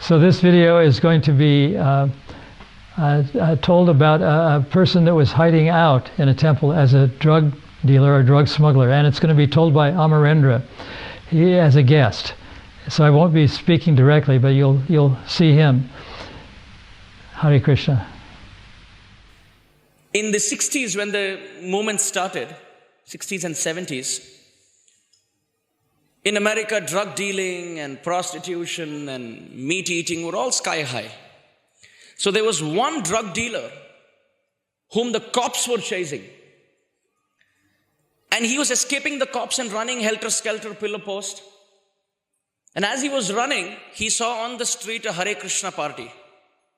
So this video is going to be told about a person that was hiding out in a temple as a drug dealer or drug smuggler, and it's going to be told by Amarendra, he as a guest. So I won't be speaking directly, but you'll see him. Hare Krishna. In the 60s, when the movement started, 60s and 70s, in America, drug dealing and prostitution and meat eating were all sky high. So there was one drug dealer whom the cops were chasing. And he was escaping the cops and running helter-skelter, pillar post. And as he was running, he saw on the street a Hare Krishna party,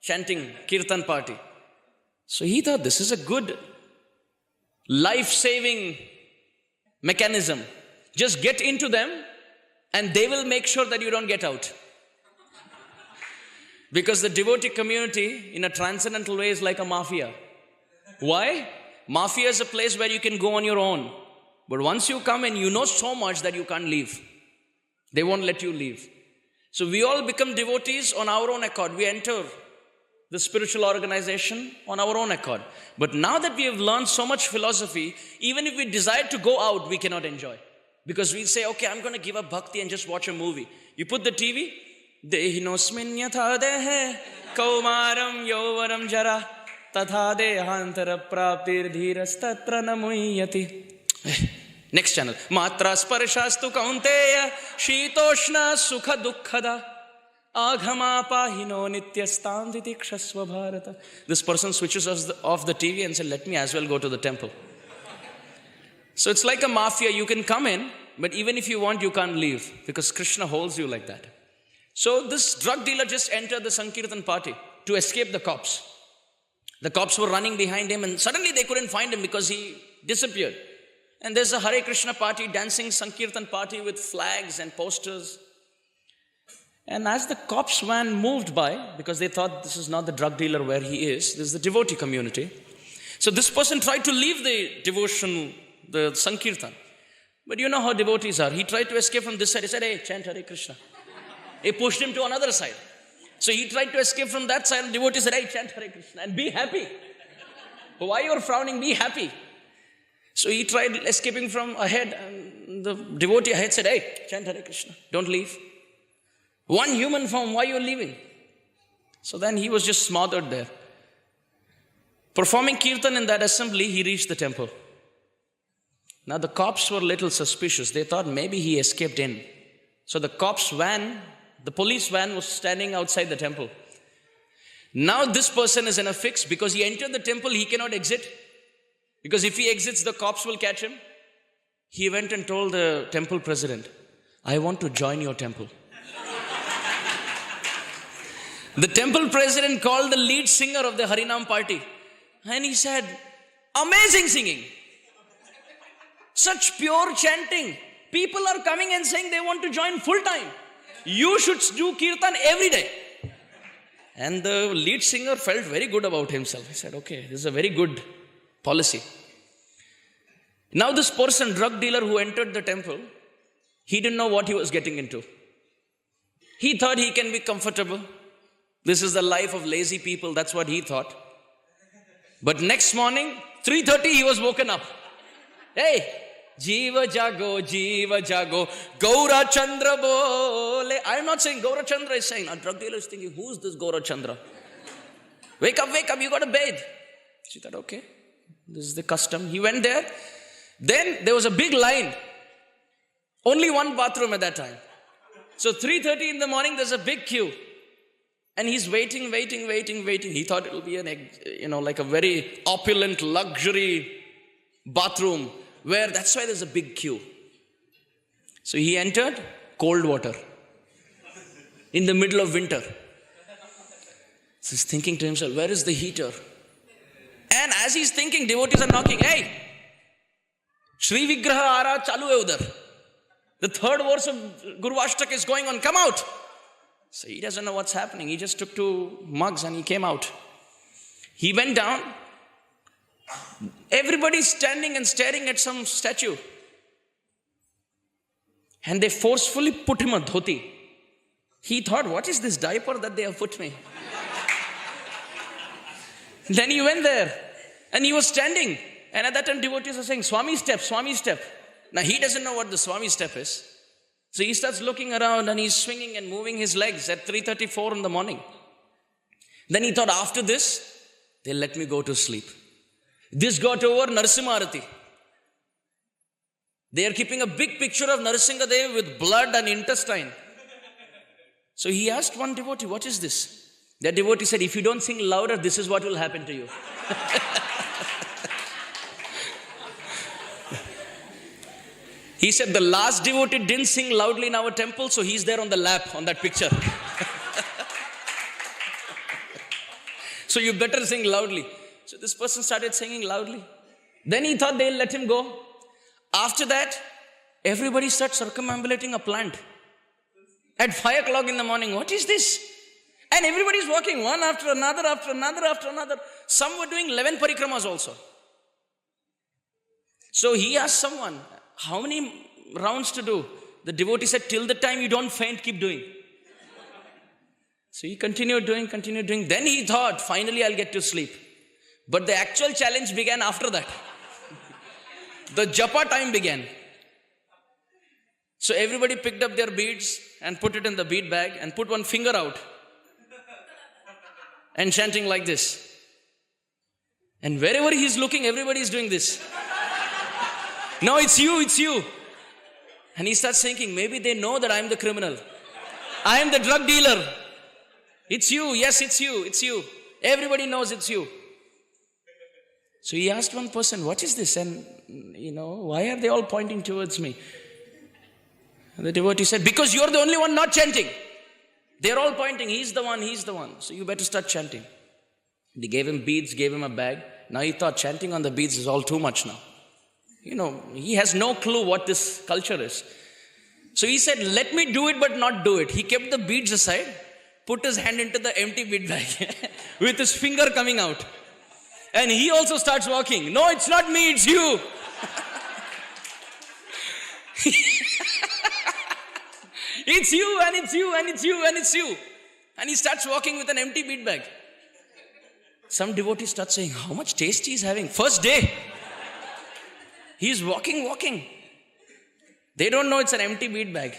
chanting Kirtan party. So he thought, this is a good life-saving mechanism. Just get into them and they will make sure that you don't get out. Because the devotee community in a transcendental way is like a mafia. Why? Mafia is a place where you can go on your own. But once you come in, you know so much that you can't leave. They won't let you leave. So we all become devotees on our own accord. We enter the spiritual organization on our own accord. But now that we have learned so much philosophy, even if we desire to go out, we cannot enjoy. Because we say, okay, I'm going to give up bhakti and just watch a movie. You put the TV, Dehinosmin yatha dehe kaumaram yovaram jara tatha dehantara praptir dhiras tatra namuyati. Next channel. Matra sparshastu kaunteya shitoshna sukha dukkhada aghama pahino nityastam titikshasva bharata. This person switches off the TV and says, let me as well go to the temple. So it's like a mafia. You can come in, but even if you want, you can't leave because Krishna holds you like that. So this drug dealer just entered the Sankirtan party to escape the cops. The cops were running behind him and suddenly they couldn't find him because he disappeared. And there's a Hare Krishna party, dancing Sankirtan party with flags and posters. And as the cops van moved by, because they thought this is not the drug dealer where he is, this is the devotee community. So this person tried to leave the devotion, the Sankirtan. But you know how devotees are. He tried to escape from this side. He said, hey, chant Hare Krishna. He pushed him to another side. So he tried to escape from that side. And the devotee said, hey, chant Hare Krishna and be happy. Why you're frowning? Be happy. So he tried escaping from ahead. And the devotee ahead said, hey, chant Hare Krishna. Don't leave. One human form, why you're leaving? So then he was just smothered there. Performing kirtan in that assembly, he reached the temple. Now the cops were a little suspicious. They thought maybe he escaped in. So the cops van, the police van was standing outside the temple. Now this person is in a fix because he entered the temple, he cannot exit. Because if he exits, the cops will catch him. He went and told the temple president, I want to join your temple. The temple president called the lead singer of the Harinam party. And he said, amazing singing. Such pure chanting. People are coming and saying they want to join full time. You should do kirtan every day. And the lead singer felt very good about himself. He said, okay, this is a very good policy. Now this person, drug dealer who entered the temple, he didn't know what he was getting into. He thought he can be comfortable. This is the life of lazy people. That's what he thought. But next morning, 3:30, he was woken up. Hey, Jiva Jago, Gaura Chandra Bole. I'm not saying Gaura Chandra is saying. A drug dealer is thinking, who's this Gaura Chandra? Wake up, you got to bathe. She thought, okay, this is the custom. He went there. Then there was a big line. Only one bathroom at that time. So 3:30 in the morning, there's a big queue. And he's waiting. He thought it will be like a very opulent luxury bathroom where that's why there's a big queue. So he entered cold water in the middle of winter. So he's thinking to himself, where is the heater? And as he's thinking, devotees are knocking. Hey, Shri Vigraha Ara Chalu hai udhar. The third verse of Guru Ashtaka is going on. Come out. So he doesn't know what's happening. He just took 2 mugs and he came out. He went down. Everybody's standing and staring at some statue. And they forcefully put him a dhoti. He thought, what is this diaper that they have put me? Then he went there and he was standing. And at that time, devotees are saying, Swami step, Swami step. Now he doesn't know what the Swami step is. So he starts looking around and he's swinging and moving his legs at 3:34 in the morning. Then he thought, after this, they'll let me go to sleep. This got over Narasimha. They are keeping a big picture of Narasimhadev with blood and intestine. So he asked one devotee, what is this? That devotee said, if you don't sing louder, this is what will happen to you. He said, the last devotee didn't sing loudly in our temple, so he's there on the lap on that picture. So you better sing loudly. So this person started singing loudly. Then he thought they'll let him go. After that, everybody starts circumambulating a plant. At 5 o'clock in the morning, what is this? And everybody's walking one after another, after another, after another. Some were doing 11 parikramas also. So he asked someone, how many rounds to do? The devotee said, till the time you don't faint, keep doing. So he continued doing. Then he thought, finally I'll get to sleep. But the actual challenge began after that. The japa time began. So everybody picked up their beads and put it in the bead bag and put one finger out. And chanting like this. And wherever he's looking, everybody is doing this. No, it's you. And he starts thinking, maybe they know that I'm the criminal. I am the drug dealer. It's you. Yes, it's you. Everybody knows it's you. So he asked one person, what is this? And, why are they all pointing towards me? And the devotee said, because you're the only one not chanting. They're all pointing, he's the one. So you better start chanting. They gave him beads, gave him a bag. Now he thought chanting on the beads is all too much now. He has no clue what this culture is. So he said, let me do it but not do it. He kept the beads aside, put his hand into the empty bead bag with his finger coming out. And he also starts walking. No, it's not me, it's you. It's you and it's you and it's you and it's you. And he starts walking with an empty bead bag. Some devotees start saying, how much taste he's having. First day. He's walking. They don't know it's an empty bead bag.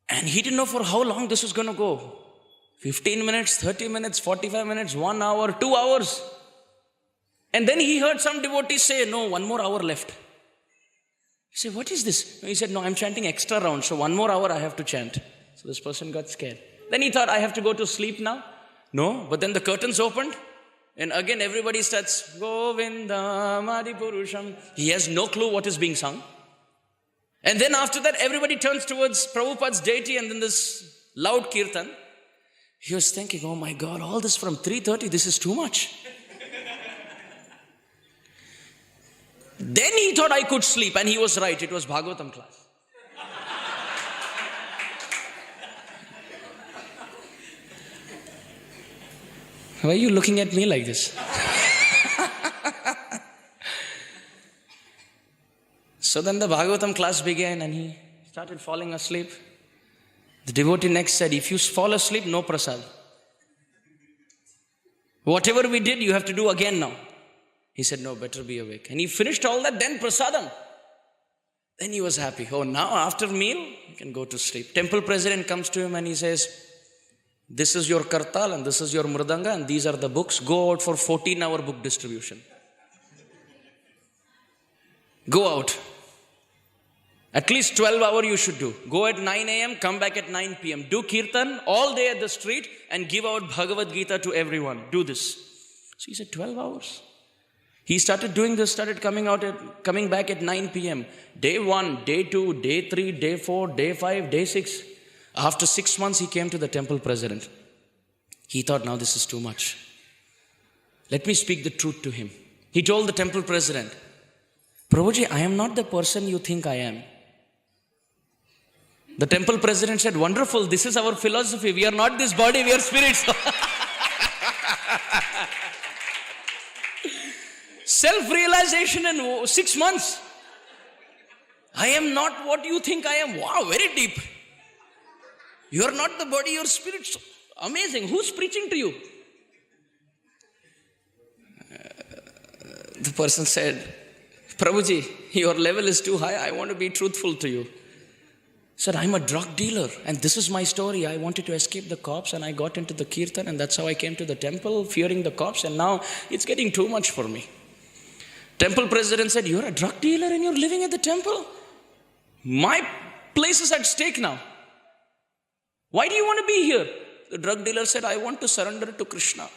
And he didn't know for how long this was going to go. 15 minutes, 30 minutes, 45 minutes, 1 hour, 2 hours. And then he heard some devotees say, no, 1 more hour left. He said, what is this? He said, no, I'm chanting extra rounds, so 1 more hour I have to chant. So this person got scared. Then he thought, I have to go to sleep now. No, but then the curtains opened. And again everybody starts, Govinda Madipurusham. He has no clue what is being sung. And then after that, everybody turns towards Prabhupada's deity and then this loud kirtan. He was thinking, oh my God, all this from 3:30, this is too much. Then he thought I could sleep, and he was right. It was Bhagavatam class. Why are you looking at me like this? So then the Bhagavatam class began and he started falling asleep. The devotee next said, if you fall asleep, no prasad. Whatever we did, you have to do again now. He said, no, better be awake. And he finished all that, then prasadam. Then he was happy. Oh, now after meal, you can go to sleep. Temple president comes to him and he says, this is your kartal and this is your mridanga and these are the books. Go out for 14-hour book distribution. Go out. At least 12 hours you should do. Go at 9 a.m., come back at 9 p.m. Do kirtan all day at the street and give out Bhagavad Gita to everyone. Do this. So he said, 12 hours. He started doing this, started coming back at 9 p.m. Day 1, day 2, day 3, day 4, day 5, day 6. After 6 months, he came to the temple president. He thought, now this is too much. Let me speak the truth to him. He told the temple president, Prabhuji, I am not the person you think I am. The temple president said, wonderful, this is our philosophy. We are not this body, we are spirits. Self-realization in 6 months. I am not what you think I am. Wow, very deep. You are not the body, your spirit. Amazing. Who's preaching to you? The person said, Prabhuji, your level is too high. I want to be truthful to you. Said, I'm a drug dealer and this is my story. I wanted to escape the cops and I got into the kirtan and that's how I came to the temple, fearing the cops, and now it's getting too much for me. Temple president said, you're a drug dealer and you're living at the temple? My place is at stake now. Why do you want to be here? The drug dealer said, I want to surrender to Krishna.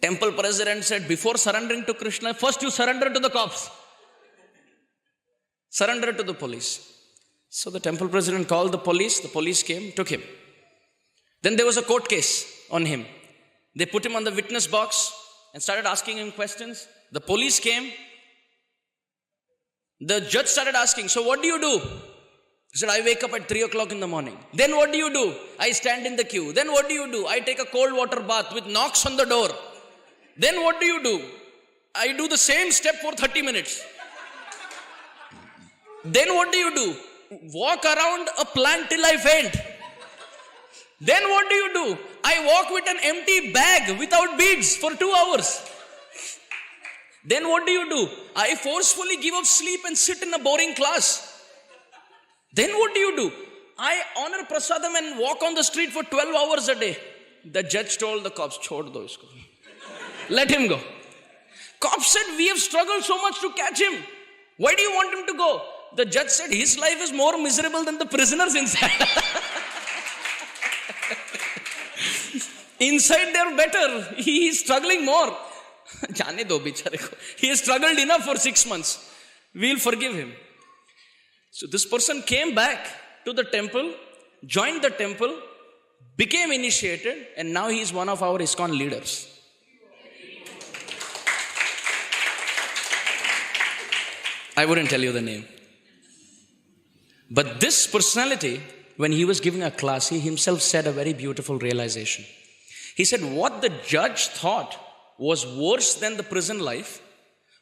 Temple president said, before surrendering to Krishna, first you surrender to the cops. Surrender to the police. So the temple president called the police came, took him. Then there was a court case on him. They put him on the witness box and started asking him questions. The police came. The judge started asking, so what do you do? He said, I wake up at 3 o'clock in the morning. Then what do you do? I stand in the queue. Then what do you do? I take a cold water bath with knocks on the door. Then what do you do? I do the same step for 30 minutes. Then what do you do? Walk around a plant till I faint. Then what do you do? I walk with an empty bag without beads for 2 hours. Then what do you do? I forcefully give up sleep and sit in a boring class. Then what do you do? I honor prasadam and walk on the street for 12 hours a day. The judge told the cops, chhod do isko. Let him go. Cops said, we have struggled so much to catch him. Why do you want him to go? The judge said, his life is more miserable than the prisoners inside. Inside they're better. He is struggling more. Jaane do bichare ko. He has struggled enough for 6 months. We'll forgive him. So this person came back to the temple, joined the temple, became initiated, and now he is one of our ISKCON leaders. I wouldn't tell you the name. But this personality, when he was giving a class, he himself said a very beautiful realization. He said, what the judge thought was worse than the prison life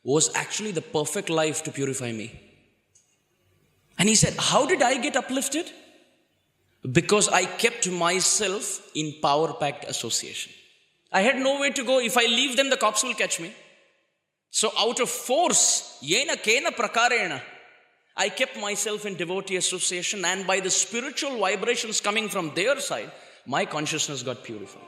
was actually the perfect life to purify me. And he said, how did I get uplifted? Because I kept myself in power-packed association. I had nowhere to go. If I leave them, the cops will catch me. So out of force, yena kena prakarena, I kept myself in devotee association, and by the spiritual vibrations coming from their side, my consciousness got purified.